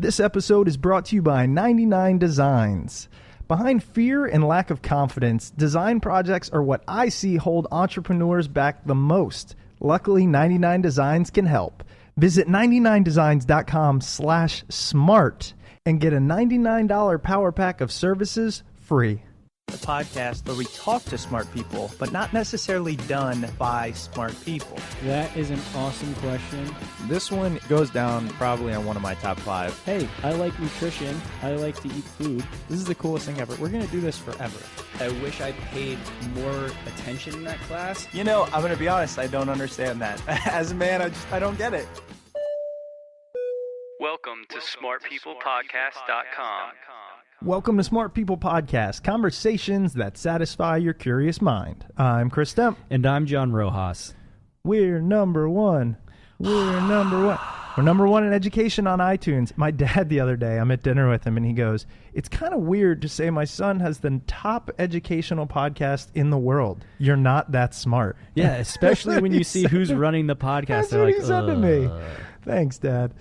This episode is brought to you by 99 Designs. Behind fear and lack of confidence, design projects are what I see hold entrepreneurs back the most. Luckily, 99 Designs can help. Visit 99designs.com/smart and get a $99 power pack of services free. The podcast where we talk to smart people, but not necessarily done by smart people. That is an awesome question. This one goes down probably on one of my top 5. Hey, I like nutrition. I like to eat food. This is the coolest thing ever. We're going to do this forever. I wish I paid more attention in that class. You know, I'm going to be honest, I don't understand that. As a man, I don't get it. Welcome to smartpeoplepodcast.com. Welcome to Smart People Podcast, conversations that satisfy your curious mind. I'm Chris Stemp. And I'm John Rojas. We're number one. We're number one. We're number one in education on iTunes. My dad the other day, I'm at dinner with him, and he goes, "It's kind of weird to say my son has the top educational podcast in the world. You're not that smart." Yeah, especially when you see who's running the podcast. That's They're what like, he said to me. Thanks, Dad.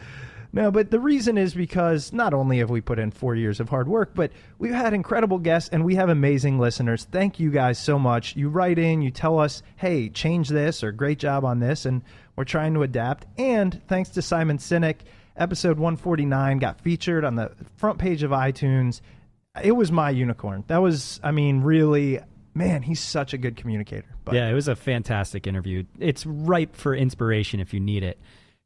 No, but the reason is because not only have we put in 4 years of hard work, but we've had incredible guests and we have amazing listeners. Thank you guys so much. You write in, you tell us, hey, change this or great job on this, and we're trying to adapt. And thanks to Simon Sinek, episode 149 got featured on the front page of iTunes. It was my unicorn. That was, really, man, he's such a good communicator. But yeah, it was a fantastic interview. It's ripe for inspiration if you need it.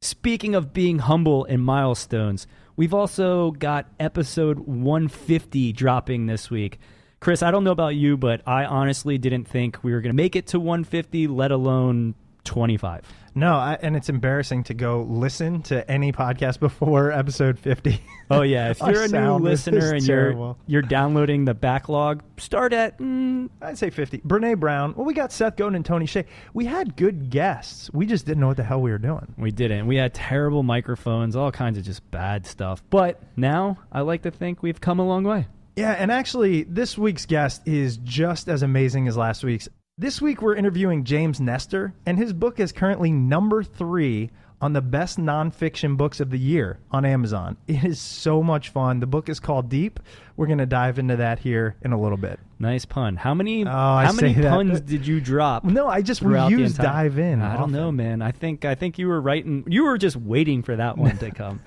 Speaking of being humble and milestones, we've also got episode 150 dropping this week. Chris, I don't know about you, but I honestly didn't think we were going to make it to 150, let alone 25. No, and it's embarrassing to go listen to any podcast before episode 50. Oh, yeah. If you're a new listener and you're downloading the backlog, start at, I'd say 50. Brene Brown. Well, we got Seth Godin and Tony Shea. We had good guests. We just didn't know what the hell we were doing. We didn't. We had terrible microphones, all kinds of just bad stuff. But now I like to think we've come a long way. Yeah, and actually, this week's guest is just as amazing as last week's. This week, we're interviewing James Nestor, and his book is currently number 3 on the best nonfiction books of the year on Amazon. It is so much fun. The book is called Deep. We're going to dive into that here in a little bit. Nice pun. How many puns did you drop? No, I just reused dive in. I don't know, man. I think you were writing. You were just waiting for that one to come.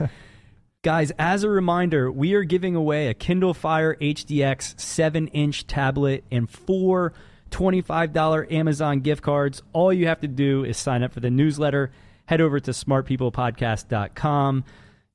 Guys, as a reminder, we are giving away a Kindle Fire HDX 7-inch tablet and 4 $25 Amazon gift cards. All you have to do is sign up for the newsletter. Head over to smartpeoplepodcast.com.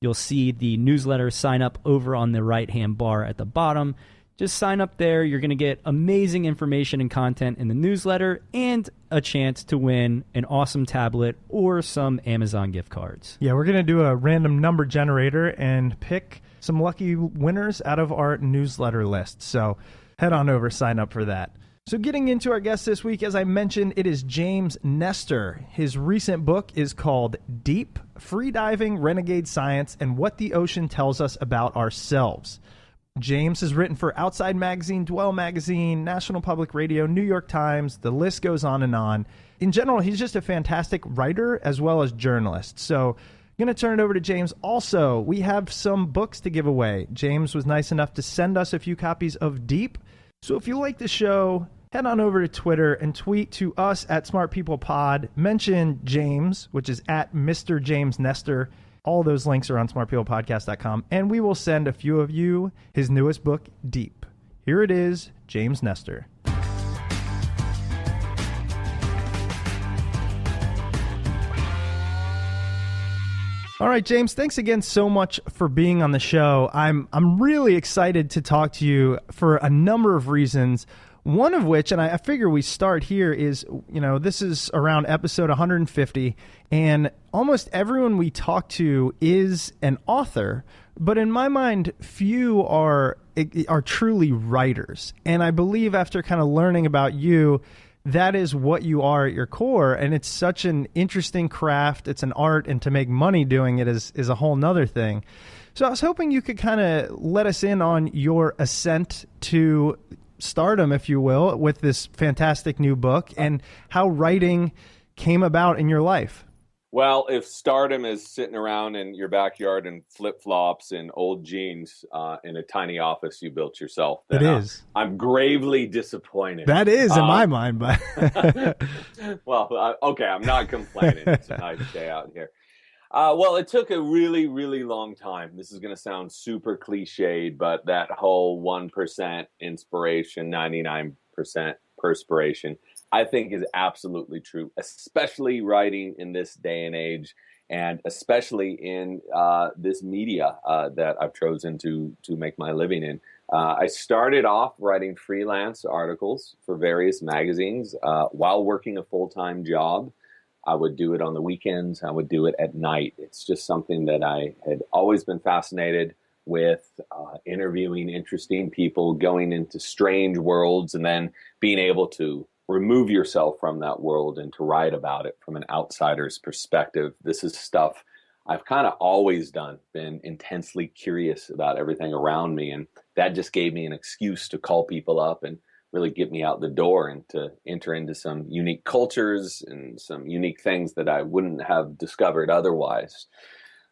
You'll see the newsletter sign up over on the right-hand bar at the bottom. Just sign up there. You're going to get amazing information and content in the newsletter and a chance to win an awesome tablet or some Amazon gift cards. Yeah, we're going to do a random number generator and pick some lucky winners out of our newsletter list. So head on over, sign up for that. So getting into our guest this week, as I mentioned, it is James Nestor. His recent book is called Deep: Freediving, Renegade Science, and What the Ocean Tells Us About Ourselves. James has written for Outside Magazine, Dwell Magazine, National Public Radio, New York Times. The list goes on and on. In general, he's just a fantastic writer as well as journalist. So I'm going to turn it over to James. Also, we have some books to give away. James was nice enough to send us a few copies of Deep. So if you like the show, head on over to Twitter and tweet to us at Smart People Pod. Mention James, which is at Mr. James Nestor. All those links are on smartpeoplepodcast.com, and we will send a few of you his newest book, Deep. Here it is, James Nestor. All right, James, thanks again so much for being on the show. I'm really excited to talk to you for a number of reasons. One of which, and I figure we start here, is, this is around episode 150, and almost everyone we talk to is an author, but in my mind, few are truly writers. And I believe after kind of learning about you, that is what you are at your core, and it's such an interesting craft. It's an art, and to make money doing it is a whole nother thing. So I was hoping you could kind of let us in on your ascent to stardom, if you will, with this fantastic new book and how writing came about in your life. Well, if stardom is sitting around in your backyard in flip-flops and old jeans in a tiny office you built yourself, It then is. I'm gravely disappointed. That is in my mind, but Well, okay, I'm not complaining. It's a nice day out here. Well, it took a really, really long time. This is going to sound super cliched, but that whole 1% inspiration, 99% perspiration, I think is absolutely true, especially writing in this day and age, and especially in this media that I've chosen to make my living in. I started off writing freelance articles for various magazines while working a full-time job. I would do it on the weekends. I would do it at night. It's just something that I had always been fascinated with, interviewing interesting people, going into strange worlds, and then being able to remove yourself from that world and to write about it from an outsider's perspective. This is stuff I've kind of always done, been intensely curious about everything around me. And that just gave me an excuse to call people up and really get me out the door and to enter into some unique cultures and some unique things that I wouldn't have discovered otherwise.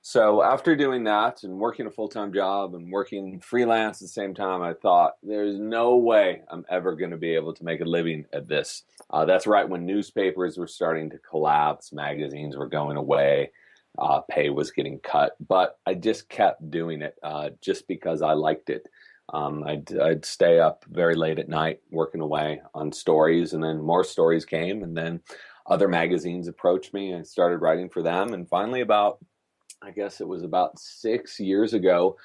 So after doing that and working a full-time job and working freelance at the same time, I thought there's no way I'm ever going to be able to make a living at this. That's right when newspapers were starting to collapse, magazines were going away, pay was getting cut, but I just kept doing it just because I liked it. I'd stay up very late at night working away on stories, and then more stories came, and then other magazines approached me and I started writing for them. And finally, I guess it was about 6 years ago,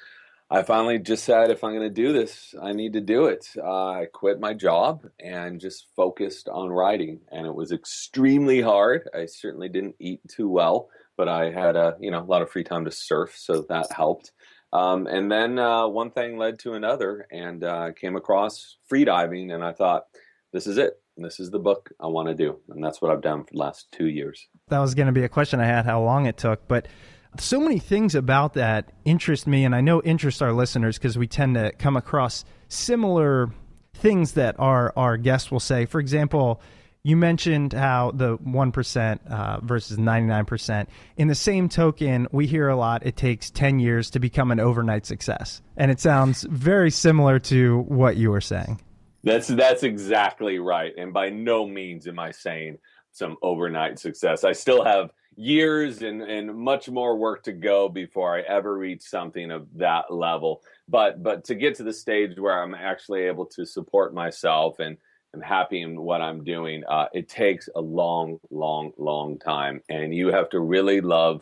I finally just said, if I'm going to do this, I need to do it. I quit my job and just focused on writing. And it was extremely hard. I certainly didn't eat too well, but I had a lot of free time to surf, so that helped. And then one thing led to another, and I came across freediving, and I thought, this is it. This is the book I want to do. And that's what I've done for the last 2 years. that was going to be a question I had, how long it took. But so many things about that interest me, and I know interest our listeners because we tend to come across similar things that our guests will say. For example, you mentioned how the 1% versus 99%. In the same token, we hear a lot, it takes 10 years to become an overnight success. And it sounds very similar to what you were saying. That's exactly right. And by no means am I saying some overnight success. I still have years and much more work to go before I ever reach something of that level. But to get to the stage where I'm actually able to support myself and I'm happy in what I'm doing, it takes a long, long, long time. And you have to really love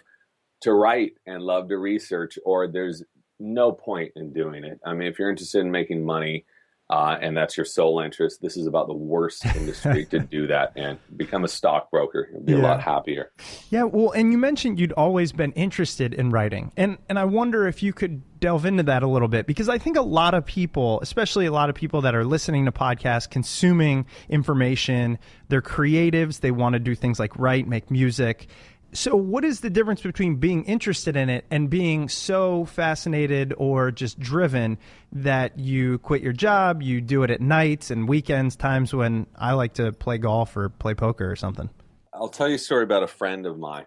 to write and love to research, or there's no point in doing it. I mean, if you're interested in making money, and that's your sole interest, this is about the worst industry to do that. And become a stockbroker. You'll be a lot happier. Yeah, well, and you mentioned you'd always been interested in writing. And I wonder if you could delve into that a little bit, because I think a lot of people, especially a lot of people that are listening to podcasts, consuming information, they're creatives. They want to do things like write, make music. So what is the difference between being interested in it and being so fascinated or just driven that you quit your job, you do it at nights and weekends, times when I like to play golf or play poker or something? I'll tell you a story about a friend of mine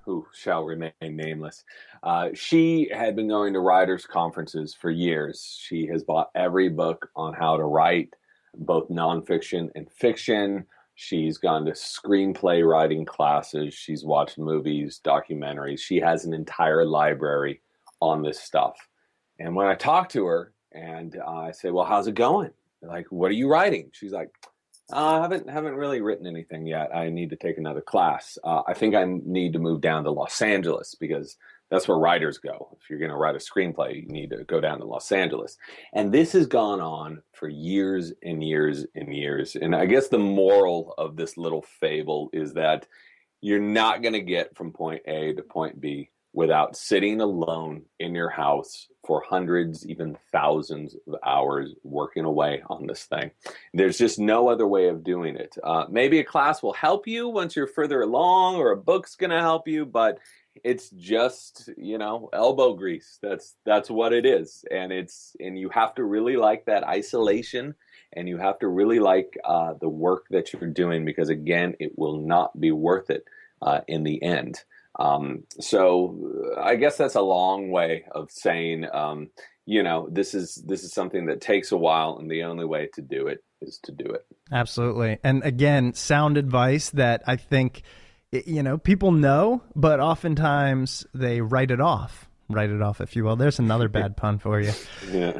who shall remain nameless. She had been going to writers' conferences for years. She has bought every book on how to write, both nonfiction and fiction. She's gone to screenplay writing classes. She's watched movies, documentaries. She has an entire library on this stuff. And when I talk to her and I say, well, how's it going? Like, what are you writing? She's like, I haven't really written anything yet. I need to take another class. I think I need to move down to Los Angeles because that's where writers go. If you're going to write a screenplay, you need to go down to Los Angeles. And this has gone on for years and years and years. And I guess the moral of this little fable is that you're not going to get from point A to point B without sitting alone in your house for hundreds, even thousands of hours working away on this thing. There's just no other way of doing it. Maybe a class will help you once you're further along, or a book's going to help you, but it's just, elbow grease. That's what it is. And you have to really like that isolation, and you have to really like the work that you're doing, because again, it will not be worth it in the end. So I guess that's a long way of saying, this is something that takes a while, and the only way to do it is to do it. Absolutely. And again, sound advice that I think, people know, but oftentimes they write it off. Write it off, if you will. There's another bad pun for you. Yeah.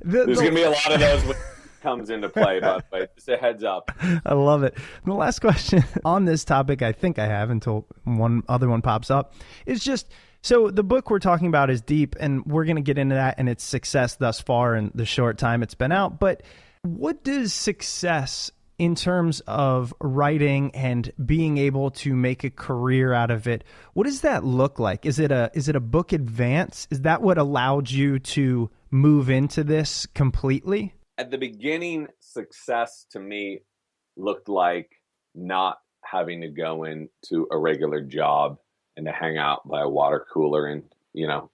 There's going to be a lot of those when it comes into play, by the way. Just a heads up. I love it. The last question on this topic, I think I have until one other one pops up, is just, so the book we're talking about is deep, and we're going to get into that and its success thus far in the short time it's been out. But what does success in terms of writing and being able to make a career out of it, what does that look like? Is it a book advance? Is that what allowed you to move into this completely? At the beginning, success to me looked like not having to go into a regular job and to hang out by a water cooler and,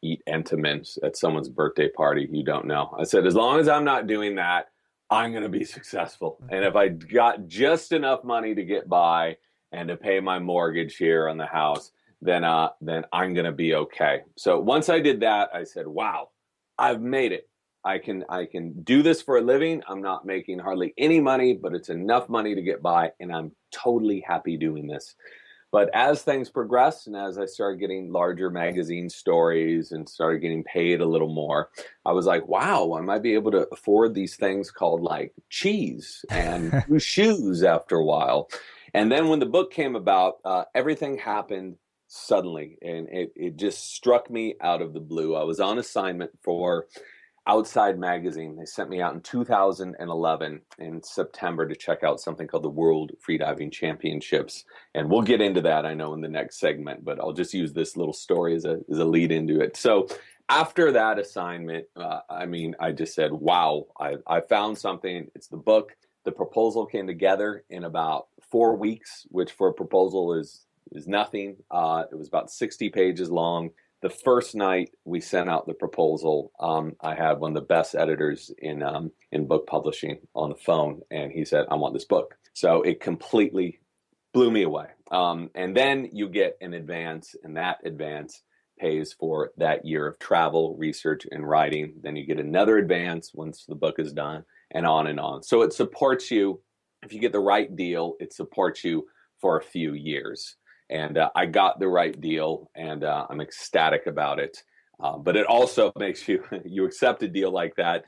eat Entenmann's at someone's birthday party you don't know. I said, as long as I'm not doing that, I'm going to be successful. And if I got just enough money to get by and to pay my mortgage here on the house, then I'm going to be okay. So once I did that, I said, wow, I've made it. I can do this for a living. I'm not making hardly any money, but it's enough money to get by, and I'm totally happy doing this. But as things progressed and as I started getting larger magazine stories and started getting paid a little more, I was like, wow, I might be able to afford these things called like cheese and new shoes after a while. And then when the book came about, everything happened suddenly, and it just struck me out of the blue. I was on assignment for Outside Magazine. They sent me out in 2011 in September to check out something called the World Freediving Championships. And we'll get into that, I know, in the next segment, but I'll just use this little story as a lead into it. So after that assignment, I just said, wow, I found something. It's the book. The proposal came together in about 4 weeks, which for a proposal is nothing. It was about 60 pages long. The first night we sent out the proposal, I had one of the best editors in book publishing on the phone, and he said, I want this book. So it completely blew me away. And then you get an advance, and that advance pays for that year of travel, research, and writing. Then you get another advance once the book is done, and on and on. So it supports you. If you get the right deal, it supports you for a few years. And I got the right deal, and I'm ecstatic about it. But it also makes you accept a deal like that,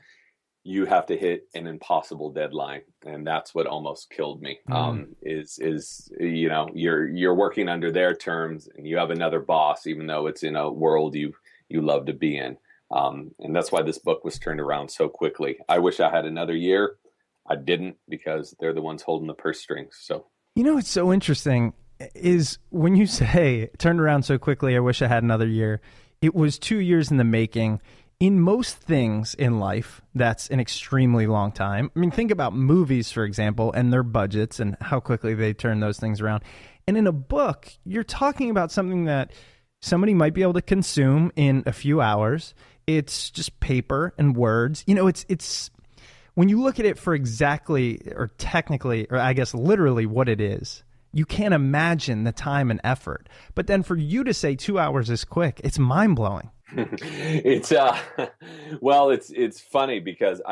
you have to hit an impossible deadline, and that's what almost killed me. You're working under their terms, and you have another boss, even though it's in a world you love to be in. And that's why this book was turned around so quickly. I wish I had another year. I didn't, because they're the ones holding the purse strings. So it's so interesting is when you say turned around so quickly, I wish I had another year. It was 2 years in the making. In most things in life, that's an extremely long time. I mean, think about movies, for example, and their budgets and how quickly they turn those things around. And in a book, you're talking about something that somebody might be able to consume in a few hours. It's just paper and words. It's when you look at it for exactly, or technically, or I guess literally what it is, you can't imagine the time and effort. But then for you to say 2 hours is quick, it's mind-blowing. It's funny because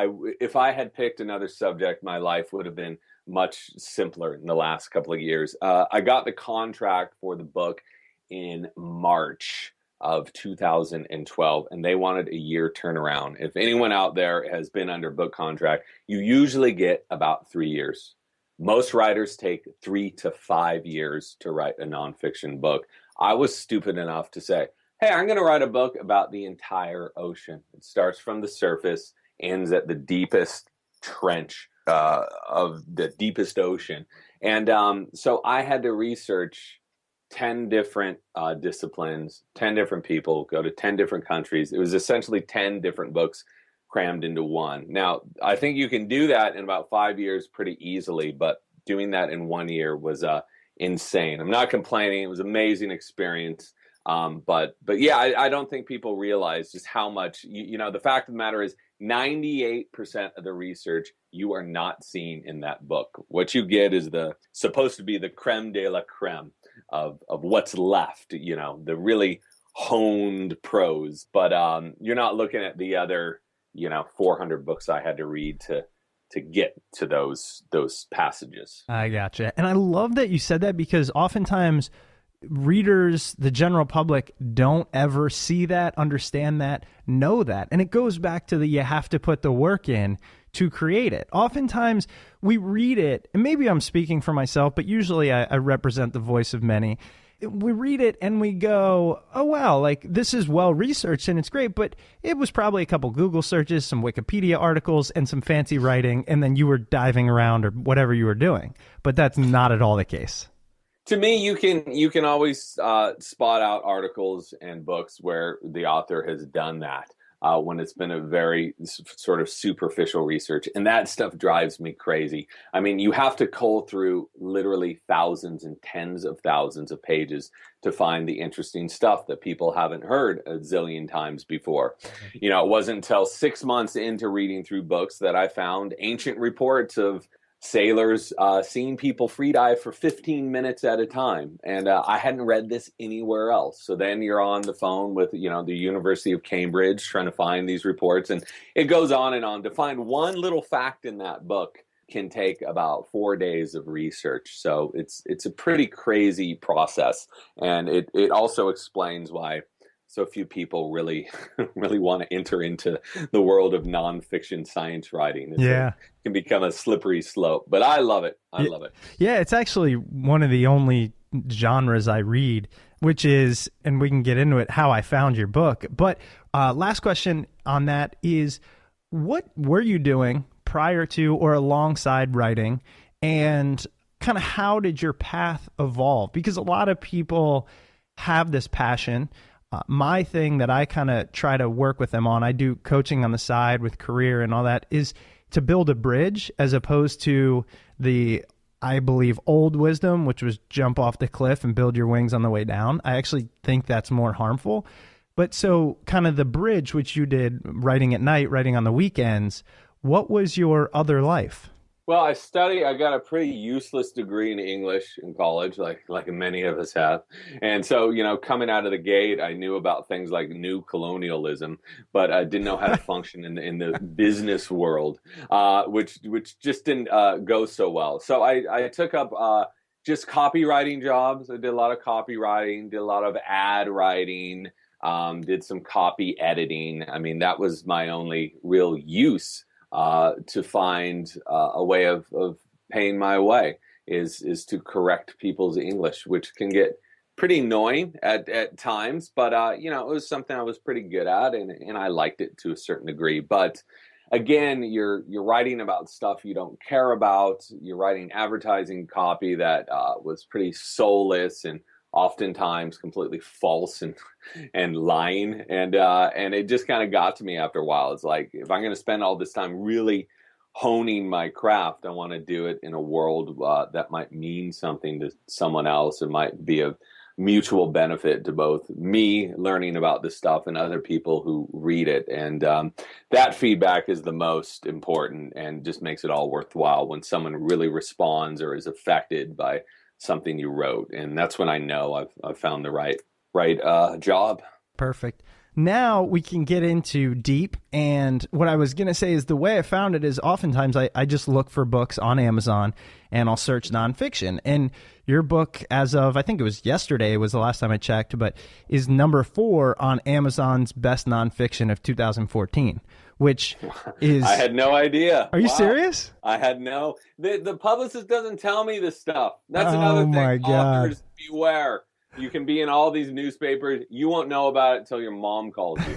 if I had picked another subject, my life would have been much simpler in the last couple of years. I got the contract for the book in March of 2012, and they wanted a year turnaround. If anyone out there has been under book contract, you usually get about 3 years. Most writers take 3 to 5 years to write a nonfiction book. I was stupid enough to say, hey, I'm going to write a book about the entire ocean. It starts from the surface, ends at the deepest trench of the deepest ocean. And so I had to research 10 different disciplines, 10 different people, go to 10 different countries. It was essentially 10 different books crammed into one. Now, I think you can do that in about 5 years pretty easily, but doing that in 1 year was insane. I'm not complaining. It was an amazing experience. But yeah, I don't think people realize just how much, the fact of the matter is 98% of the research you are not seeing in that book. What you get is supposed to be the creme de la creme of what's left, the really honed prose. But you're not looking at the other, 400 books I had to read to get to those passages. I gotcha. And I love that you said that, because oftentimes readers, the general public, don't ever see that, understand that, know that. And it goes back to you have to put the work in to create it. Oftentimes we read it, and maybe I'm speaking for myself, but usually I represent the voice of many. We read it and we go, oh, wow, like this is well researched and it's great, but it was probably a couple Google searches, some Wikipedia articles, and some fancy writing, and then you were diving around or whatever you were doing. But that's not at all the case. To me, you can always spot out articles and books where the author has done that when it's been a very sort of superficial research. And that stuff drives me crazy. I mean, you have to cull through literally thousands and tens of thousands of pages to find the interesting stuff that people haven't heard a zillion times before. It wasn't until 6 months into reading through books that I found ancient reports of sailors seeing people freedive for 15 minutes at a time. And I hadn't read this anywhere else. So then you're on the phone with, the University of Cambridge trying to find these reports. And it goes on and on. To find one little fact in that book can take about 4 days of research. So it's a pretty crazy process. And it also explains why so few people really want to enter into the world of nonfiction science writing. It can become a slippery slope, but I love it. I love it. Yeah, it's actually one of the only genres I read, which is, and we can get into it, how I found your book. But last question on that is, what were you doing prior to or alongside writing, and kind of how did your path evolve? Because a lot of people have this passion. My thing that I kind of try to work with them on, I do coaching on the side with career and all that, is to build a bridge as opposed to the, I believe, old wisdom, which was jump off the cliff and build your wings on the way down. I actually think that's more harmful. But so kind of the bridge, which you did, writing at night, writing on the weekends, what was your other life? Well, I got a pretty useless degree in English in college, like many of us have. And so, coming out of the gate, I knew about things like new colonialism, but I didn't know how to function in the business world, which just didn't go so well. So I took up just copywriting jobs. I did a lot of copywriting, did a lot of ad writing, did some copy editing. I mean, that was my only real use to find a way of paying my way is to correct people's English, which can get pretty annoying at times. But, it was something I was pretty good at, and I liked it to a certain degree. But again, you're writing about stuff you don't care about. You're writing advertising copy that was pretty soulless and oftentimes completely false and lying. And it just kind of got to me after a while. It's like, if I'm going to spend all this time really honing my craft, I want to do it in a world that might mean something to someone else. It might be of mutual benefit to both me learning about this stuff and other people who read it. And that feedback is the most important and just makes it all worthwhile when someone really responds or is affected by something you wrote. And that's when I know I've found the right job. Perfect. Now we can get into deep. And what I was going to say is the way I found it is oftentimes I just look for books on Amazon and I'll search nonfiction. And your book, as of, I think it was yesterday, was the last time I checked, but is number 4 on Amazon's best nonfiction of 2014, which is... I had no idea. Are you serious? I had no... The publicist doesn't tell me this stuff. That's another thing. My God. Authors, beware. You can be in all these newspapers. You won't know about it until your mom calls you.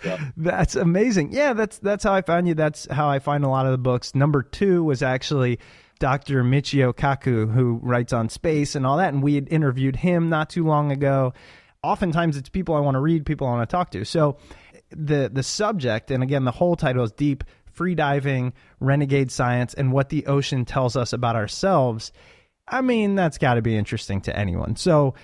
So. That's amazing. Yeah, that's how I found you. That's how I find a lot of the books. Number 2 was actually Dr. Michio Kaku, who writes on space and all that. And we had interviewed him not too long ago. Oftentimes it's people I want to read, people I want to talk to. So the subject, and again, the whole title is Deep, Freediving, Renegade Science, and What the Ocean Tells Us About Ourselves. I mean, that's got to be interesting to anyone. So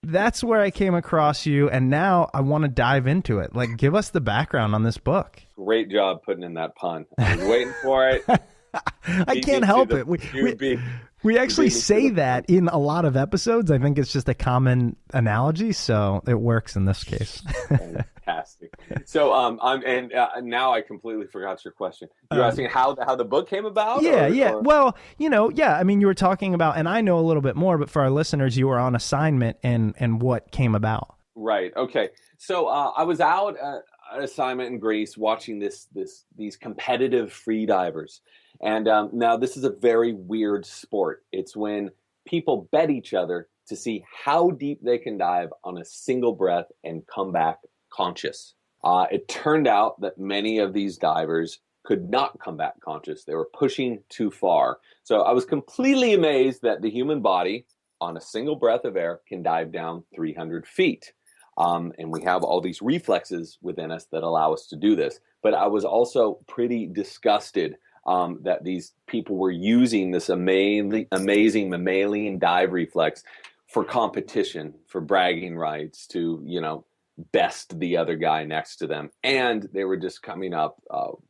that's where I came across you, and now I want to dive into it. Like, give us the background on this book. Great job putting in that pun. I was waiting for it. I can't help it. We actually say that in a lot of episodes. I think it's just a common analogy, so it works in this case. Fantastic. So, now I completely forgot your question. You're asking how the book came about? Yeah. Well, I mean, you were talking about, and I know a little bit more, but for our listeners, you were on assignment and what came about. Right. Okay. So I was out on assignment in Greece watching these competitive free divers. And now this is a very weird sport. It's when people bet each other to see how deep they can dive on a single breath and come back conscious. It turned out that many of these divers could not come back conscious. They were pushing too far. So I was completely amazed that the human body on a single breath of air can dive down 300 feet. And we have all these reflexes within us that allow us to do this. But I was also pretty disgusted that these people were using this amazing mammalian dive reflex for competition, for bragging rights, to, best the other guy next to them. And they were just coming up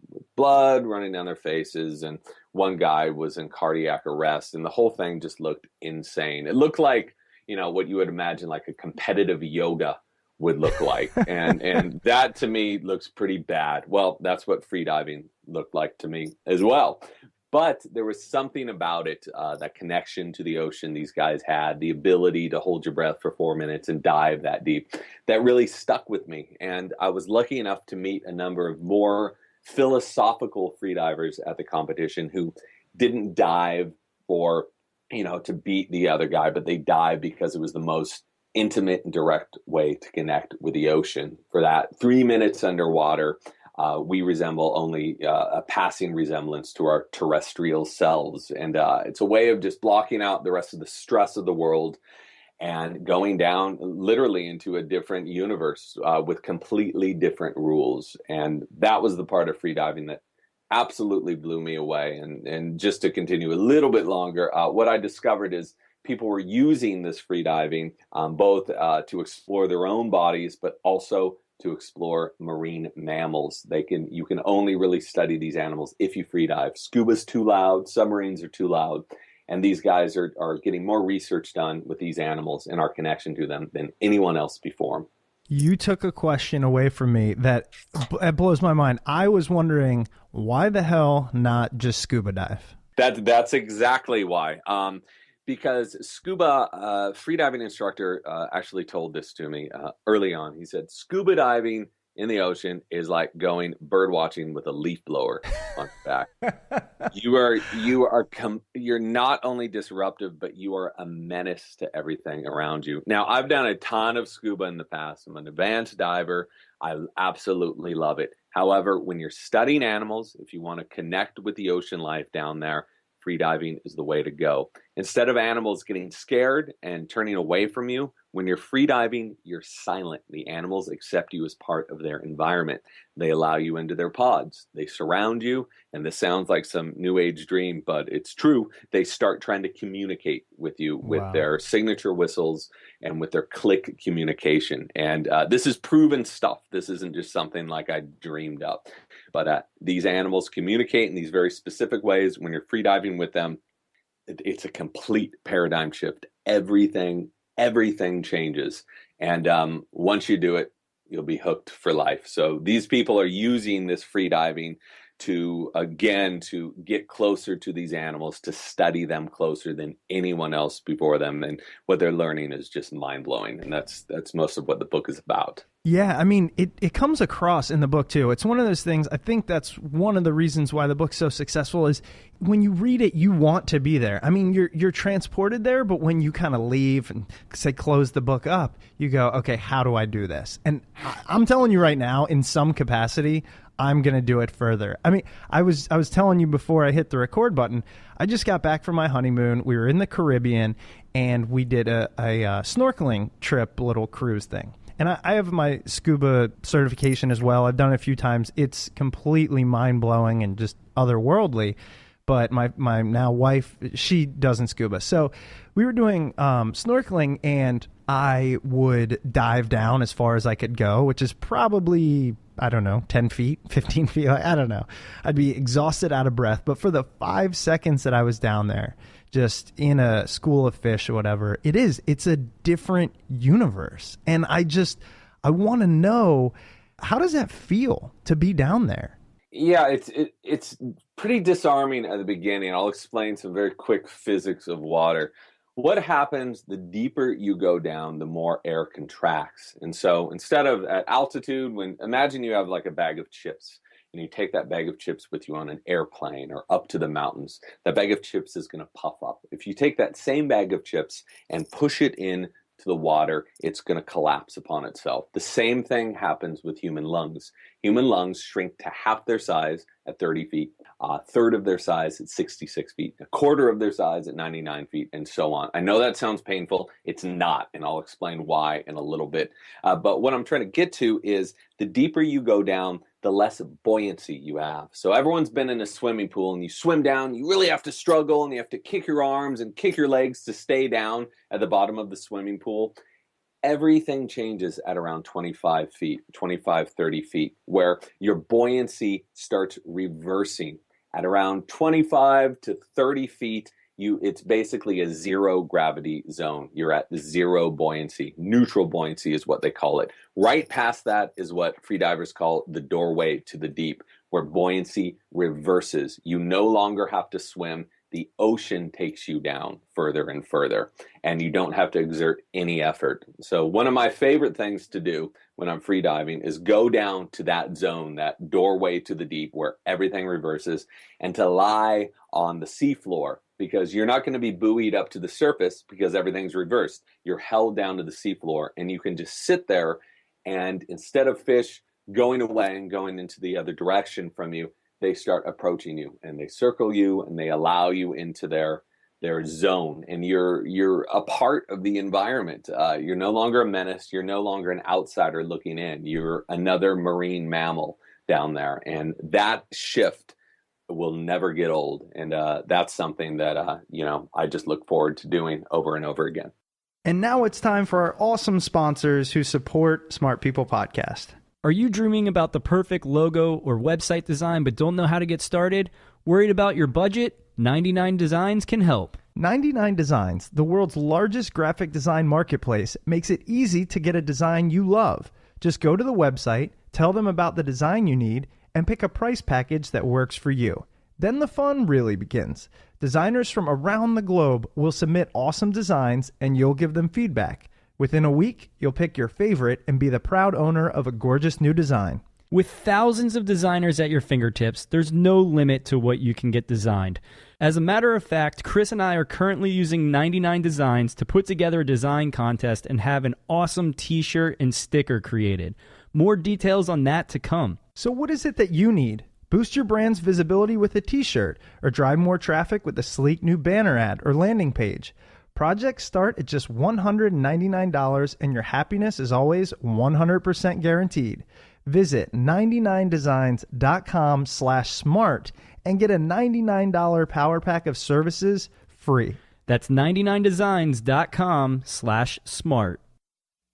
with blood running down their faces. And one guy was in cardiac arrest. And the whole thing just looked insane. It looked like, what you would imagine like a competitive yoga would look like. And that to me looks pretty bad. Well, that's what freediving looked like to me as well. But there was something about it, that connection to the ocean these guys had, the ability to hold your breath for 4 minutes and dive that deep, that really stuck with me. And I was lucky enough to meet a number of more philosophical freedivers at the competition who didn't dive for, to beat the other guy, but they dived because it was the most intimate and direct way to connect with the ocean. For that 3 minutes underwater, we resemble only a passing resemblance to our terrestrial selves. And it's a way of just blocking out the rest of the stress of the world and going down literally into a different universe with completely different rules. And that was the part of freediving that absolutely blew me away. And just to continue a little bit longer, what I discovered is people were using this freediving both to explore their own bodies, but also to explore marine mammals. You can only really study these animals if you freedive. Scuba's too loud, submarines are too loud, and these guys are getting more research done with these animals and our connection to them than anyone else before them. You took a question away from me that blows my mind. I was wondering, why the hell not just scuba dive? That's exactly why. Because scuba freediving instructor actually told this to me early on. He said, scuba diving in the ocean is like going bird watching with a leaf blower on your back. You're not only disruptive, but you are a menace to everything around you. Now, I've done a ton of scuba in the past. I'm an advanced diver. I absolutely love it. However, when you're studying animals, if you want to connect with the ocean life down there, freediving is the way to go. Instead of animals getting scared and turning away from you, when you're freediving, you're silent. The animals accept you as part of their environment. They allow you into their pods. They surround you, and this sounds like some new age dream, but it's true. They start trying to communicate with you with their signature whistles and with their click communication. And this is proven stuff. This isn't just something like I dreamed up. But these animals communicate in these very specific ways. When you're freediving with them, it's a complete paradigm shift. Everything changes. And once you do it, you'll be hooked for life. So these people are using this freediving to get closer to these animals, to study them closer than anyone else before them. And what they're learning is just mind-blowing. And that's most of what the book is about. Yeah, I mean, it comes across in the book, too. It's one of those things, I think that's one of the reasons why the book's so successful is when you read it, you want to be there. I mean, you're transported there, but when you kind of leave and, say, close the book up, you go, okay, how do I do this? And I'm telling you right now, in some capacity, I'm going to do it further. I mean, I was telling you before I hit the record button, I just got back from my honeymoon. We were in the Caribbean, and we did a snorkeling trip, little cruise thing. And I have my scuba certification as well. I've done it a few times. It's completely mind-blowing and just otherworldly. But my now wife, she doesn't scuba. So we were doing snorkeling, and I would dive down as far as I could go, which is probably, I don't know, 10 feet, 15 feet. I don't know. I'd be exhausted, out of breath. But for the 5 seconds that I was down there, just in a school of fish or whatever, it's a different universe. And I want to know, how does that feel to be down there? Yeah, it's pretty disarming at the beginning. I'll explain some very quick physics of water. What happens the deeper you go down, the more air contracts. And so instead of at altitude, imagine you have like a bag of chips and you take that bag of chips with you on an airplane or up to the mountains, that bag of chips is going to puff up. If you take that same bag of chips and push it in to the water, it's going to collapse upon itself. The same thing happens with human lungs. Human lungs shrink to half their size at 30 feet, a third of their size at 66 feet, a quarter of their size at 99 feet, and so on. I know that sounds painful. It's not, and I'll explain why in a little bit. But what I'm trying to get to is the deeper you go down, the less buoyancy you have. So everyone's been in a swimming pool and you swim down, you really have to struggle and you have to kick your arms and kick your legs to stay down at the bottom of the swimming pool. Everything changes at around 25 feet, 25, 30 feet, where your buoyancy starts reversing. At around 25 to 30 feet, it's basically a zero gravity zone. You're at zero buoyancy. Neutral buoyancy is what they call it. Right past that is what freedivers call the doorway to the deep, where buoyancy reverses. You no longer have to swim. The ocean takes you down further and further, and you don't have to exert any effort. So one of my favorite things to do when I'm freediving is go down to that zone, that doorway to the deep where everything reverses, and to lie on the seafloor, because you're not going to be buoyed up to the surface because everything's reversed. You're held down to the seafloor, and you can just sit there, and instead of fish going away and going into the other direction from you, they start approaching you and they circle you and they allow you into their zone, and you're a part of the environment. You're no longer a menace. You're no longer an outsider looking in. You're another marine mammal down there, and that shift will never get old. And that's something that I just look forward to doing over and over again. And now it's time for our awesome sponsors who support Smart People Podcast. Are you dreaming about the perfect logo or website design but don't know how to get started? Worried about your budget? 99 Designs can help. 99 Designs, the world's largest graphic design marketplace, makes it easy to get a design you love. Just go to the website, tell them about the design you need, and pick a price package that works for you. Then the fun really begins. Designers from around the globe will submit awesome designs and you'll give them feedback. Within a week, you'll pick your favorite and be the proud owner of a gorgeous new design. With thousands of designers at your fingertips, there's no limit to what you can get designed. As a matter of fact, Chris and I are currently using 99 Designs to put together a design contest and have an awesome t-shirt and sticker created. More details on that to come. So what is it that you need? Boost your brand's visibility with a t-shirt, or drive more traffic with a sleek new banner ad or landing page. Projects start at just $199, and your happiness is always 100% guaranteed. Visit 99designs.com/smart and get a $99 power pack of services free. That's 99designs.com/smart.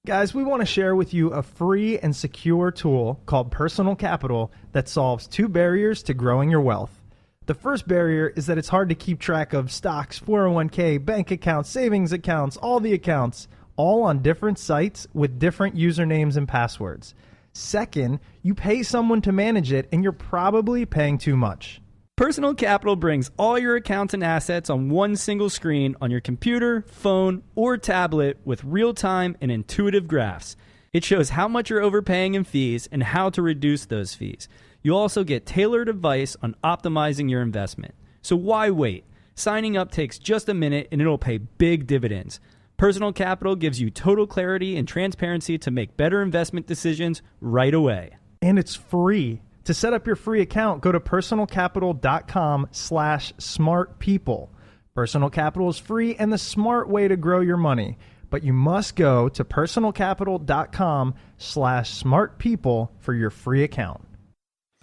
Guys, we want to share with you a free and secure tool called Personal Capital that solves 2 barriers to growing your wealth. The first barrier is that it's hard to keep track of stocks, 401k, bank accounts, savings accounts, all the accounts, all on different sites with different usernames and passwords. Second, you pay someone to manage it and you're probably paying too much. Personal Capital brings all your accounts and assets on one single screen on your computer, phone, or tablet with real-time and intuitive graphs. It shows how much you're overpaying in fees and how to reduce those fees. You'll also get tailored advice on optimizing your investment. So why wait? Signing up takes just a minute and it'll pay big dividends. Personal Capital gives you total clarity and transparency to make better investment decisions right away. And it's free. To set up your free account, go to personalcapital.com/smartpeople. Personal Capital is free and the smart way to grow your money. But you must go to personalcapital.com/smartpeople for your free account.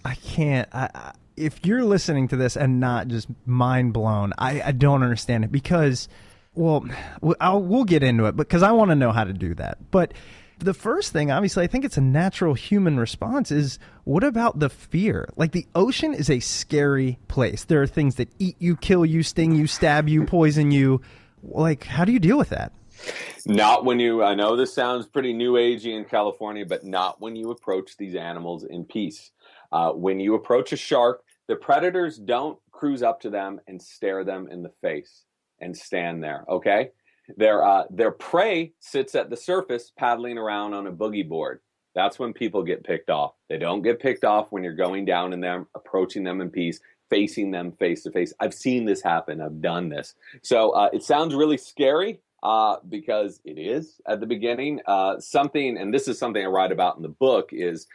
I can't. If you're listening to this and not just mind blown, I don't understand it, because Well, we'll get into it because I want to know how to do that. But the first thing, obviously, I think it's a natural human response is, what about the fear? Like, the ocean is a scary place. There are things that eat you, kill you, sting you, stab you, poison you. Like, how do you deal with that? Not when you, I know this sounds pretty new agey in California, but not when you approach these animals in peace. When you approach a shark, the predators don't cruise up to them and stare them in the face and stand there, okay? Their prey sits at the surface paddling around on a boogie board. That's when people get picked off. They don't get picked off when you're going down in them, approaching them in peace, facing them face to face. I've seen this happen. I've done this. So it sounds really scary because it is at the beginning. Something, and this is something I write about in the book, is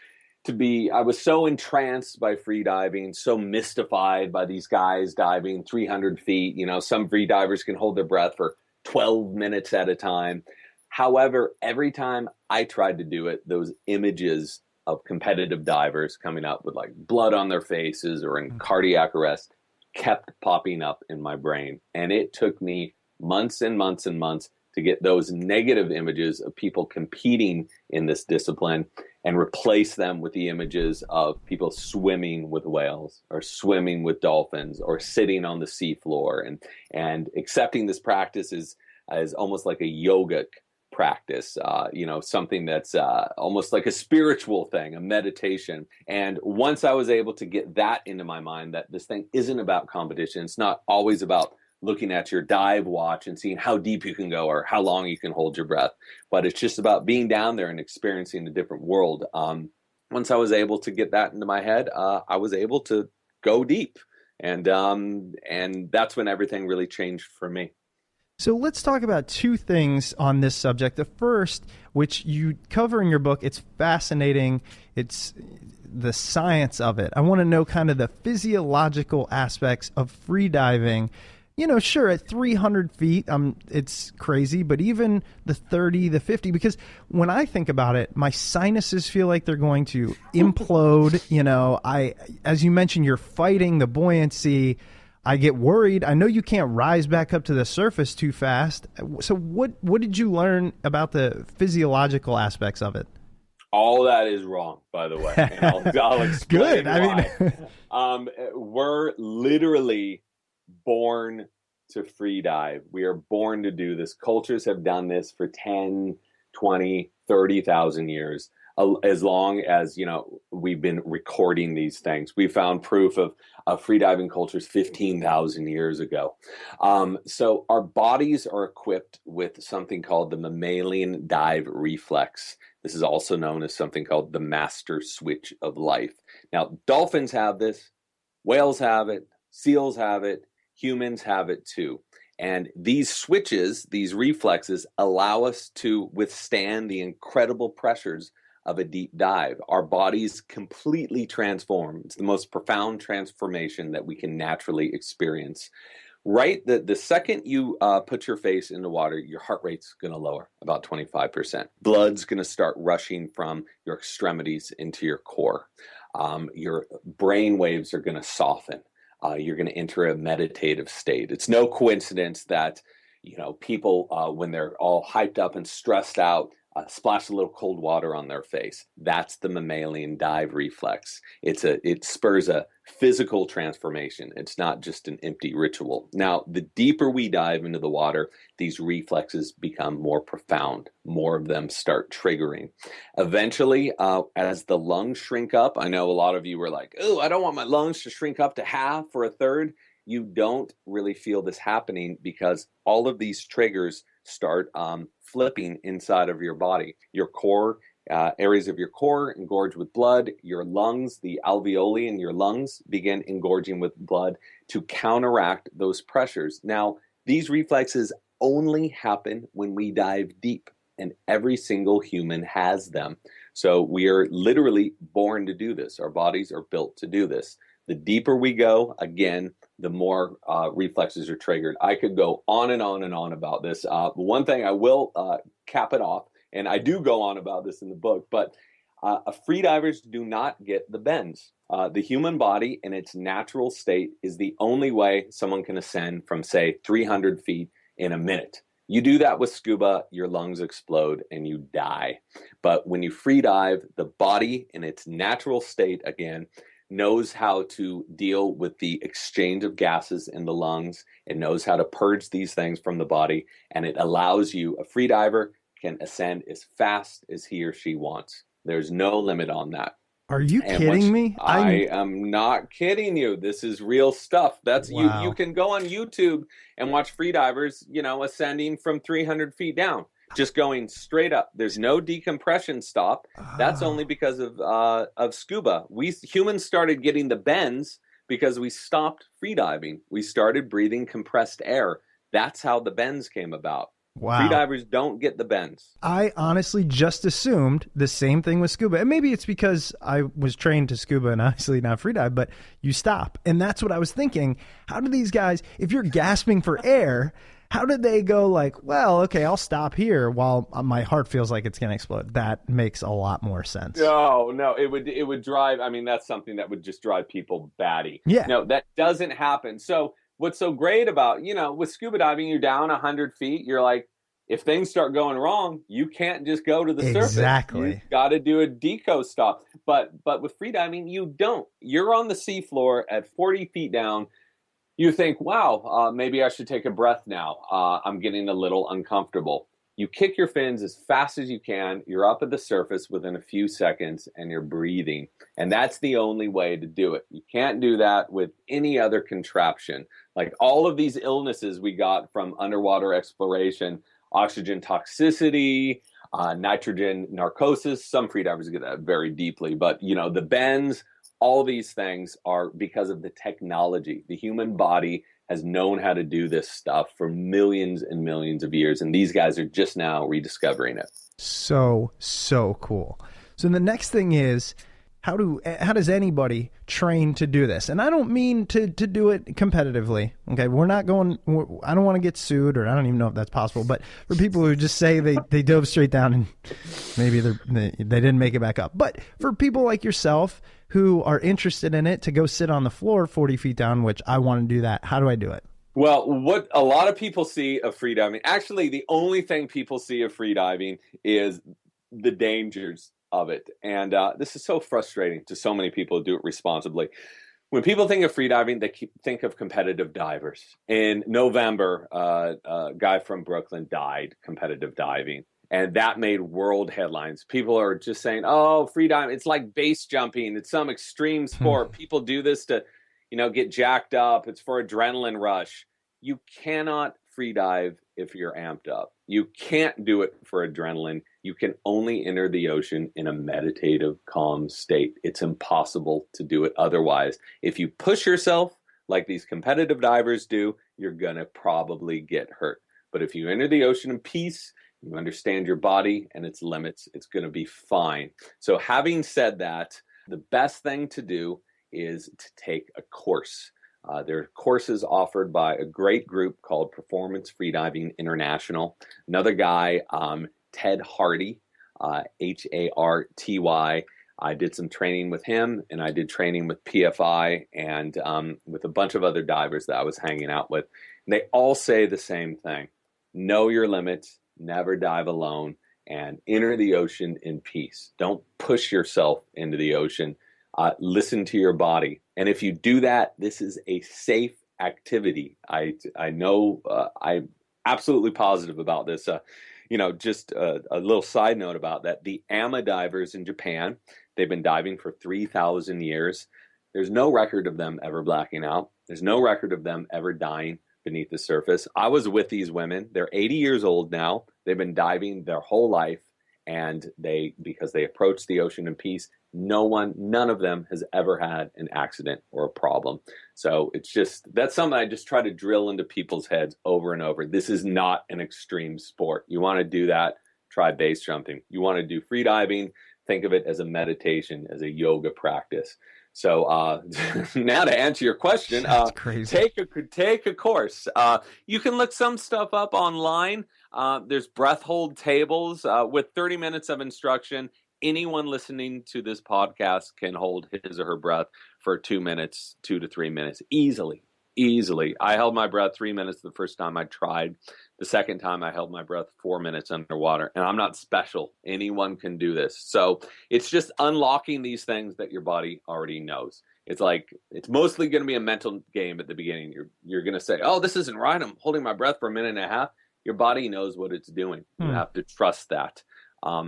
I was so entranced by free diving, so mystified by these guys diving 300 feet. You know, some free divers can hold their breath for 12 minutes at a time. However, every time I tried to do it, those images of competitive divers coming up with like blood on their faces or in cardiac arrest kept popping up in my brain. And it took me months and months and months to get those negative images of people competing in this discipline and replace them with the images of people swimming with whales or swimming with dolphins or sitting on the seafloor and accepting this practice as almost like a yogic practice, something that's almost like a spiritual thing, a meditation. And once I was able to get that into my mind, that this thing isn't about competition, it's not always about looking at your dive watch and seeing how deep you can go or how long you can hold your breath, but it's just about being down there and experiencing a different world. Once I was able to get that into my head, I was able to go deep, and that's when everything really changed for me. So let's talk about two things on this subject. The first, which you cover in your book, it's fascinating. It's the science of it. I want to know kind of the physiological aspects of free diving. You know, sure, at 300 feet, it's crazy, but even the 30, the 50, because when I think about it, my sinuses feel like they're going to implode. You know, as you mentioned, you're fighting the buoyancy. I get worried. I know you can't rise back up to the surface too fast. So what did you learn about the physiological aspects of it? All that is wrong, by the way. And I'll explain Good. why. We're literally born to free dive. We are born to do this. Cultures have done this for 10, 20, 30,000 years. As long as, we've been recording these things. We found proof of freediving cultures 15,000 years ago. So our bodies are equipped with something called the mammalian dive reflex. This is also known as something called the master switch of life. Now, dolphins have this, whales have it, seals have it, humans have it too. And these switches, these reflexes, allow us to withstand the incredible pressures of a deep dive. Our bodies completely transform. It's the most profound transformation that we can naturally experience. Right, the second you put your face in the water, your heart rate's going to lower about 25%. Blood's going to start rushing from your extremities into your core. Your brain waves are going to soften. You're going to enter a meditative state. It's no coincidence that, people, when they're all hyped up and stressed out, splash a little cold water on their face. That's the mammalian dive reflex. It spurs a physical transformation. It's not just an empty ritual. Now, the deeper we dive into the water, these reflexes become more profound. More of them start triggering. Eventually, as the lungs shrink up, I know a lot of you were like, oh, I don't want my lungs to shrink up to half or a third. You don't really feel this happening because all of these triggers start flipping inside of your body. Your core, areas of your core engorge with blood. Your lungs, the alveoli in your lungs, begin engorging with blood to counteract those pressures. Now, these reflexes only happen when we dive deep, and every single human has them. So we are literally born to do this. Our bodies are built to do this. The deeper we go, again, the more reflexes are triggered. I could go on and on and on about this. One thing I will cap it off, and I do go on about this in the book, but freedivers do not get the bends. The human body in its natural state is the only way someone can ascend from, say, 300 feet in a minute. You do that with scuba, your lungs explode and you die. But when you free dive, the body in its natural state again knows how to deal with the exchange of gases in the lungs. It knows how to purge these things from the body, and it allows you, a free diver can ascend as fast as he or she wants. There's no limit on that. Are you kidding me? I am not kidding you. This is real stuff. That's Wow. You can go on YouTube and watch freedivers, ascending from 300 feet down, just going straight up. There's no decompression stop. That's only because of scuba. We humans started getting the bends because we stopped freediving. We started breathing compressed air. That's how the bends came about. Wow. Freedivers don't get the bends. I honestly just assumed the same thing with scuba. And maybe it's because I was trained to scuba and obviously not freedive, but you stop. And that's what I was thinking. How do these guys, if you're gasping for air, how did they go like, well, okay, I'll stop here while my heart feels like it's going to explode? That makes a lot more sense. No, it would drive, that's something that would just drive people batty. Yeah. No, that doesn't happen. So what's so great about, with scuba diving, you're down 100 feet. You're like, if things start going wrong, you can't just go to the surface. Exactly. You got to do a deco stop. But with freediving, you don't. You're on the seafloor at 40 feet down. You think, wow, maybe I should take a breath now. I'm getting a little uncomfortable. You kick your fins as fast as you can. You're up at the surface within a few seconds and you're breathing. And that's the only way to do it. You can't do that with any other contraption. Like all of these illnesses we got from underwater exploration, oxygen toxicity, nitrogen narcosis. Some freedivers get that very deeply, but the bends, all these things are because of the technology. The human body has known how to do this stuff for millions and millions of years, and these guys are just now rediscovering it. So cool. So the next thing is, how does anybody train to do this? And I don't mean to do it competitively. Okay, I don't want to get sued, or I don't even know if that's possible. But for people who just say they dove straight down and maybe they didn't make it back up. But for people like yourself who are interested in it, to go sit on the floor 40 feet down, which I want to do that. How do I do it? Well, what a lot of people see of freediving, actually the only thing people see of freediving is the dangers of it. And this is so frustrating to so many people who do it responsibly. When people think of freediving, they think of competitive divers. In November, a guy from Brooklyn died competitive diving, and that made world headlines. People are just saying, oh, freediving, it's like base jumping. It's some extreme sport. People do this to, get jacked up. It's for adrenaline rush. You cannot freedive if you're amped up. You can't do it for adrenaline. You can only enter the ocean in a meditative, calm state. It's impossible to do it otherwise. If you push yourself like these competitive divers do, you're going to probably get hurt. But if you enter the ocean in peace, you understand your body and its limits, it's going to be fine. So having said that, the best thing to do is to take a course. There are courses offered by a great group called Performance Freediving International. Another guy, Ted Hardy, Harty. I did some training with him, and I did training with PFI and with a bunch of other divers that I was hanging out with. And they all say the same thing. Know your limits, never dive alone, and enter the ocean in peace. Don't push yourself into the ocean. Listen to your body. And if you do that, this is a safe activity. I know I'm absolutely positive about this. Just a little side note about that. The AMA divers in Japan, they've been diving for 3,000 years. There's no record of them ever blacking out. There's no record of them ever dying beneath the surface. I was with these women. They're 80 years old now. They've been diving their whole life. And because they approach the ocean in peace, none of them has ever had an accident or a problem. So that's something I just try to drill into people's heads over and over. This is not an extreme sport. You want to do that, try base jumping. You want to do free diving, think of it as a meditation, as a yoga practice. So now to answer your question, take a course. You can look some stuff up online. There's breath hold tables with 30 minutes of instruction. Anyone listening to this podcast can hold his or her breath for 2 to 3 minutes easily. Easily. I held my breath 3 minutes the first time I tried. The second time I held my breath 4 minutes underwater. And I'm not special. Anyone can do this. So it's just unlocking these things that your body already knows. It's like, it's mostly going to be a mental game at the beginning. You're going to say, oh, this isn't right. I'm holding my breath for a minute and a half. Your body knows what it's doing. You have to trust that.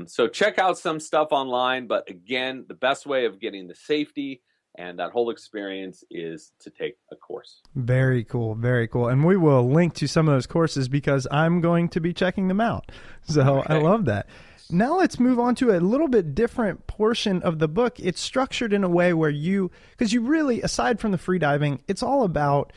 So check out some stuff online. But again, the best way of getting the safety and that whole experience is to take a course. Very cool. Very cool. And we will link to some of those courses because I'm going to be checking them out. So okay. I love that. Now let's move on to a little bit different portion of the book. It's structured in a way where because you really, aside from the freediving, it's all about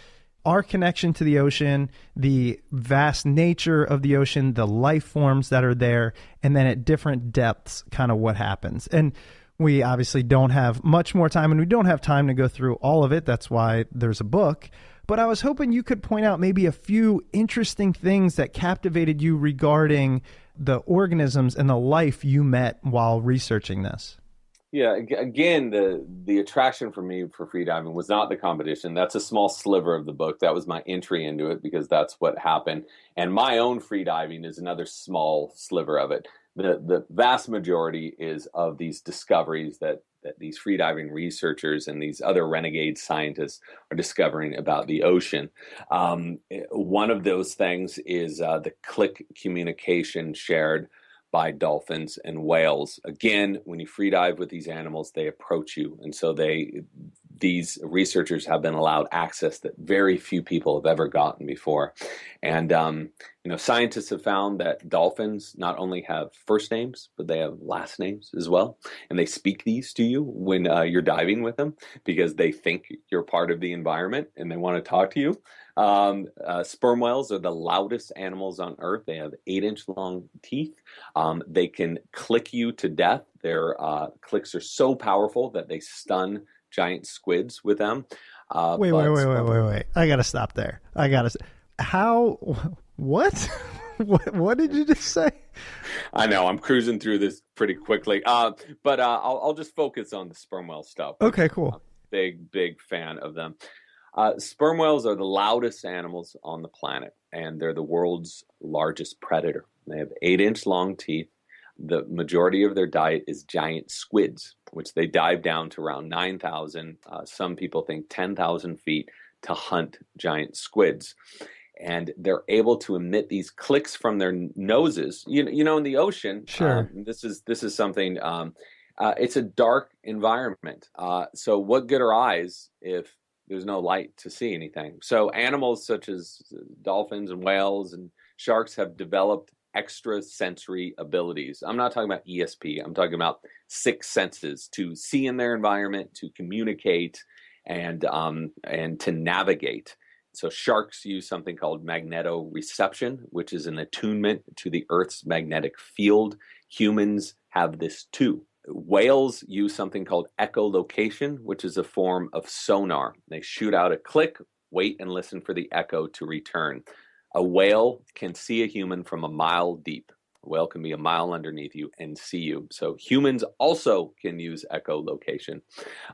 our connection to the ocean, the vast nature of the ocean, the life forms that are there, and then at different depths, kind of what happens. And we obviously don't have much more time, and we don't have time to go through all of it. That's why there's a book. But I was hoping you could point out maybe a few interesting things that captivated you regarding the organisms and the life you met while researching this. Yeah, again, the attraction for me for freediving was not the competition. That's a small sliver of the book. That was my entry into it because that's what happened. And my own freediving is another small sliver of it. The vast majority is of these discoveries that these freediving researchers and these other renegade scientists are discovering about the ocean. One of those things is the click communication shared by dolphins and whales. Again, when you freedive with these animals, they approach you. And so these researchers have been allowed access that very few people have ever gotten before. And, scientists have found that dolphins not only have first names, but they have last names as well. And they speak these to you when you're diving with them because they think you're part of the environment and they want to talk to you. Sperm whales are the loudest animals on Earth. They have 8-inch long teeth. They can click you to death. Their clicks are so powerful that they stun giant squids with them. Wait. I got to stop there. What? What did you just say? I know I'm cruising through this pretty quickly. But I'll just focus on the sperm whale stuff. Okay, cool. Big fan of them. Sperm whales are the loudest animals on the planet, and they're the world's largest predator. They have 8-inch long teeth. The majority of their diet is giant squids, which they dive down to around 9,000. Some people think 10,000 feet to hunt giant squids. And they're able to emit these clicks from their noses. You know, in the ocean, sure. This is something. It's a dark environment. So what good are eyes if there's no light to see anything? So animals such as dolphins and whales and sharks have developed extra sensory abilities. I'm not talking about ESP. I'm talking about 6 senses to see in their environment, to communicate, and to navigate. So sharks use something called magnetoreception, which is an attunement to the Earth's magnetic field. Humans have this too. Whales use something called echolocation, which is a form of sonar. They shoot out a click, wait, and listen for the echo to return. A whale can see a human from a mile deep. A whale can be a mile underneath you and see you. So humans also can use echolocation.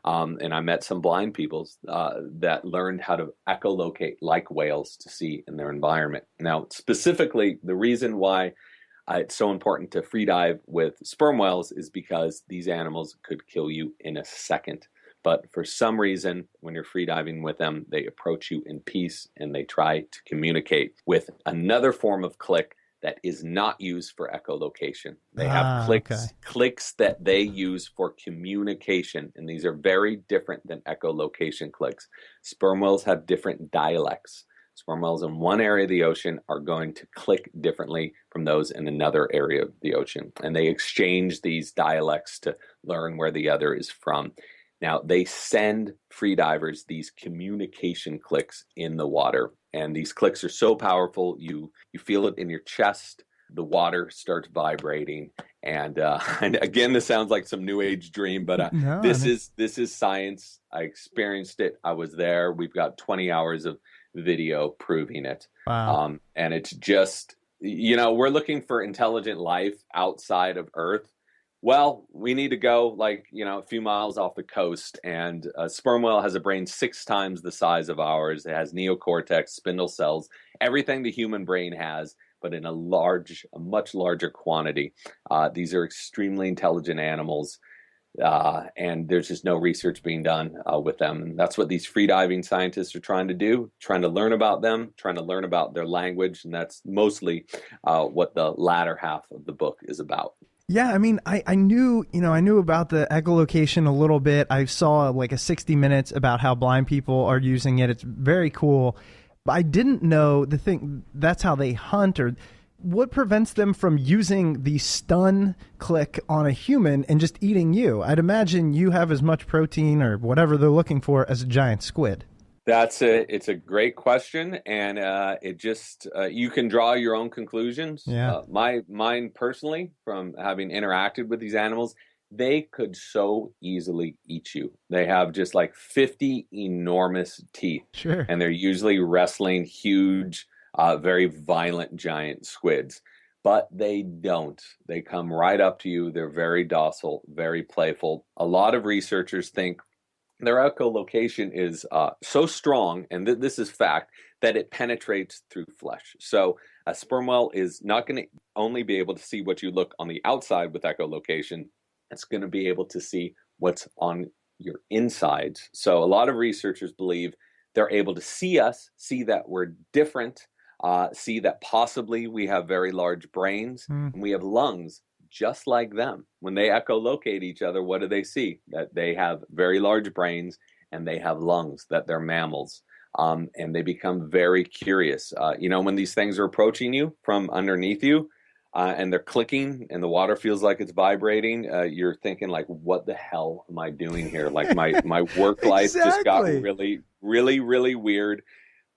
And I met some blind people that learned how to echolocate like whales to see in their environment. Now, specifically, the reason why it's so important to freedive with sperm whales is because these animals could kill you in a second. But for some reason, when you're freediving with them, they approach you in peace and they try to communicate with another form of click that is not used for echolocation. They have clicks that they use for communication, and these are very different than echolocation clicks. Sperm whales have different dialects. Sperm whales in one area of the ocean are going to click differently from those in another area of the ocean, and they exchange these dialects to learn where the other is from. Now, they send freedivers these communication clicks in the water, and these clicks are so powerful, you feel it in your chest, the water starts vibrating, and again, this sounds like some new age dream, but this is science. I experienced it. I was there. We've got 20 hours of video proving it. Wow. And it's just, we're looking for intelligent life outside of Earth. Well, we need to go like, a few miles off the coast, and a sperm whale has a brain 6 times the size of ours. It has neocortex, spindle cells, everything the human brain has, but in a much larger quantity. These are extremely intelligent animals, and there's just no research being done with them. And that's what these freediving scientists are trying to do, trying to learn about them, trying to learn about their language, and that's mostly what the latter half of the book is about. Yeah, I mean, I knew about the echolocation a little bit. I saw like a 60 Minutes about how blind people are using it. It's very cool. But I didn't know that's how they hunt, or what prevents them from using the stun click on a human and just eating you. I'd imagine you have as much protein or whatever they're looking for as a giant squid. It's a great question, and it just you can draw your own conclusions. Yeah. Mine personally, from having interacted with these animals, they could so easily eat you. They have just like 50 enormous teeth. Sure. And they're usually wrestling huge, very violent giant squids. But they don't. They come right up to you. They're very docile, very playful. A lot of researchers think their echolocation is so strong, and this is fact, that it penetrates through flesh. So a sperm whale is not going to only be able to see what you look on the outside with echolocation. It's going to be able to see what's on your insides. So a lot of researchers believe they're able to see us, see that we're different, see that possibly we have very large brains, and we have lungs just like them. When they echolocate each other, what do they see? That they have very large brains and they have lungs, that they're mammals. And they become very curious. When these things are approaching you from underneath you and they're clicking and the water feels like it's vibrating, you're thinking like, what the hell am I doing here? Like my work life just got really, really, really weird.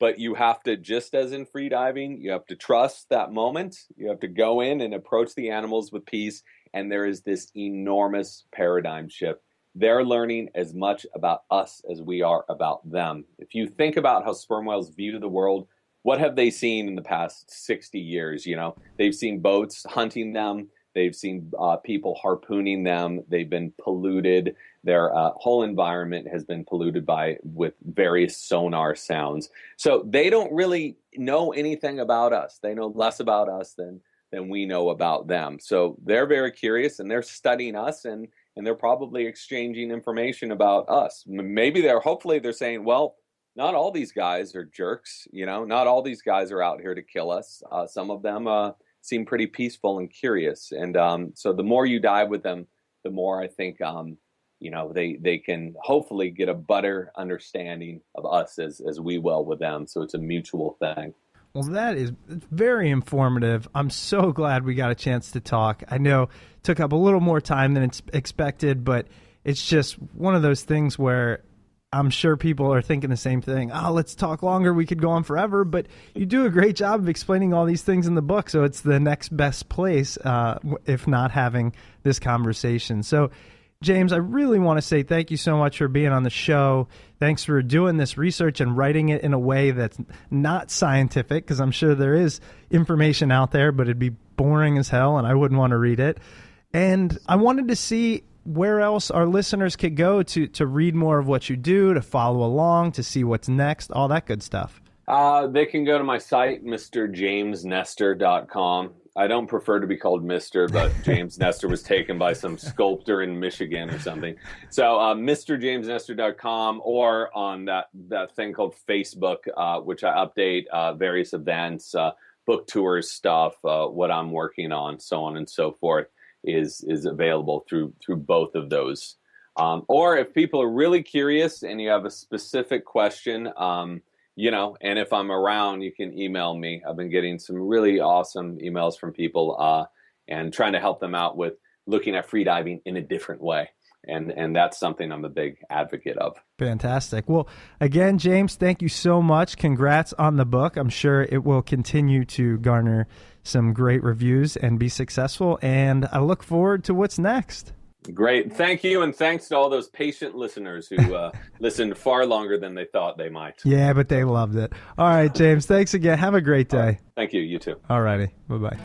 But you have to, just as in freediving, you have to trust that moment. You have to go in and approach the animals with peace. And there is this enormous paradigm shift. They're learning as much about us as we are about them. If you think about how sperm whales view the world, what have they seen in the past 60 years? They've seen boats hunting them. They've seen people harpooning them. They've been polluted. Their whole environment has been polluted with various sonar sounds. So they don't really know anything about us. They know less about us than we know about them. So they're very curious, and they're studying us, and they're probably exchanging information about us. Hopefully they're saying, well, not all these guys are jerks. Not all these guys are out here to kill us. Some of them seem pretty peaceful and curious. And so the more you dive with them, the more I think, they can hopefully get a better understanding of us as we will with them. So it's a mutual thing. Well, that is very informative. I'm so glad we got a chance to talk. I know it took up a little more time than it's expected, but it's just one of those things where I'm sure people are thinking the same thing. Oh, let's talk longer. We could go on forever. But you do a great job of explaining all these things in the book. So it's the next best place, if not having this conversation. So, James, I really want to say thank you so much for being on the show. Thanks for doing this research and writing it in a way that's not scientific, because I'm sure there is information out there, but it'd be boring as hell and I wouldn't want to read it. And I wanted to see where else our listeners could go to read more of what you do, to follow along, to see what's next, all that good stuff. They can go to my site, mrjamesnestor.com. I don't prefer to be called Mr., but James Nestor was taken by some sculptor in Michigan or something. So mrjamesnestor.com, or on that thing called Facebook, which I update various events, book tours stuff, what I'm working on, so on and so forth, is available through both of those. Or if people are really curious and you have a specific question, and if I'm around, you can email me. I've been getting some really awesome emails from people and trying to help them out with looking at freediving in a different way. And that's something I'm a big advocate of. Fantastic. Well, again, James, thank you so much. Congrats on the book. I'm sure it will continue to garner some great reviews and be successful. And I look forward to what's next. Great. Thank you. And thanks to all those patient listeners who listened far longer than they thought they might. Yeah, but they loved it. All right, James, thanks again. Have a great day. Right. Thank you. You too. All righty. Bye-bye.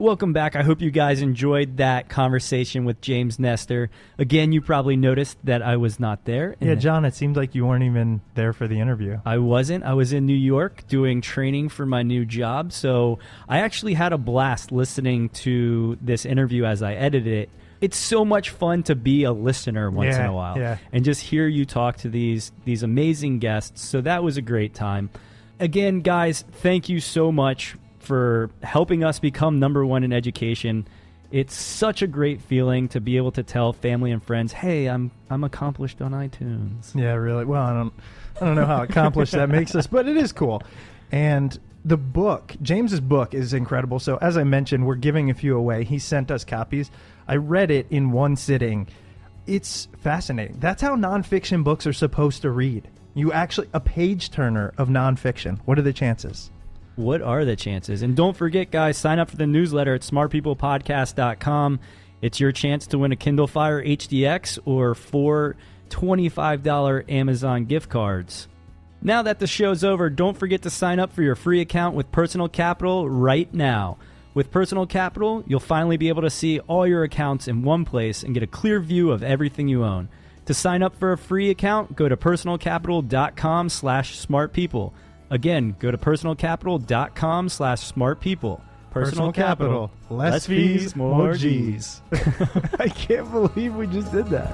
Welcome back. I hope you guys enjoyed that conversation with James Nestor. Again, you probably noticed that I was not there. Yeah, John, it seemed like you weren't even there for the interview. I wasn't. I was in New York doing training for my new job. So I actually had a blast listening to this interview as I edited it. It's so much fun to be a listener once in a while and just hear you talk to these amazing guests. So that was a great time. Again, guys, thank you so much for helping us become #1 in education. It's such a great feeling to be able to tell family and friends, hey, I'm accomplished on iTunes. Yeah, really. Well, I don't know how accomplished that makes us, but it is cool. And the book, James's book, is incredible. So as I mentioned, we're giving a few away. He sent us copies. I read it in one sitting. It's fascinating. That's how nonfiction books are supposed to read. You actually, a page turner of nonfiction. What are the chances? What are the chances? And don't forget, guys, sign up for the newsletter at smartpeoplepodcast.com. It's your chance to win a Kindle Fire HDX or 4 $25 Amazon gift cards. Now that the show's over, don't forget to sign up for your free account with Personal Capital right now. With Personal Capital, you'll finally be able to see all your accounts in one place and get a clear view of everything you own. To sign up for a free account, go to personalcapital.com/smartpeople. Again, go to personalcapital.com/smartpeople. Personal Capital. Less fees, more G's. I can't believe we just did that.